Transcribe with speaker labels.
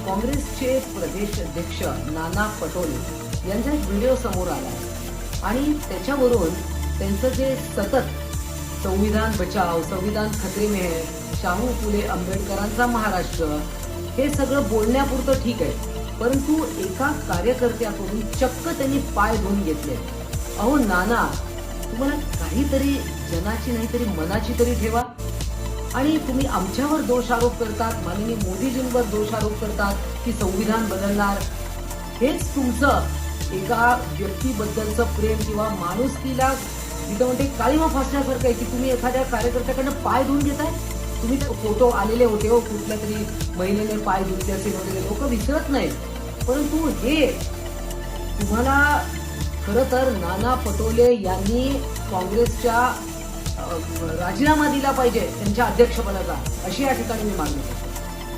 Speaker 1: काँग्रेसचे प्रदेश अध्यक्ष नाना पटोले यांचा एक व्हिडिओ समोर आला आणि त्याच्यावरून त्यांचं जे सतत संविधान बचाव, संविधान खतरे में है, शाहू फुले आंबेडकरांचा महाराष्ट्र, हे सगळं बोलण्यापुरतं ठीक आहे, परंतु एका कार्यकर्त्याकडून चक्क त्यांनी पाय धुवून घेतले. अहो नाना, तुम्हाला काहीतरी जनाची नाही तरी मनाची तरी ठेवा. आणि तुम्ही आमच्यावर दोषारोप करतात, माननीय मोदीजींवर दोषारोप करतात की संविधान बदलणार. हेच तुमचं एका व्यक्तीबद्दलचं प्रेम किंवा माणुसकीला तिथं म्हणते काळीमा फासण्यासारखं आहे की तुम्ही एखाद्या कार्यकर्त्याकडनं पाय धुवून घेताय. तुम्ही फोटो आलेले होते हो, कुठल्या तरी महिलेने पाय धुतले असेल वगैरे, लोक विसरत नाहीत. परंतु हे तुम्हाला खरं तर नाना पटोले यांनी काँग्रेसच्या राजीनामा दिला पाहिजे त्यांच्या अध्यक्षपदाचा, अशी या ठिकाणी मी मागणी करतो.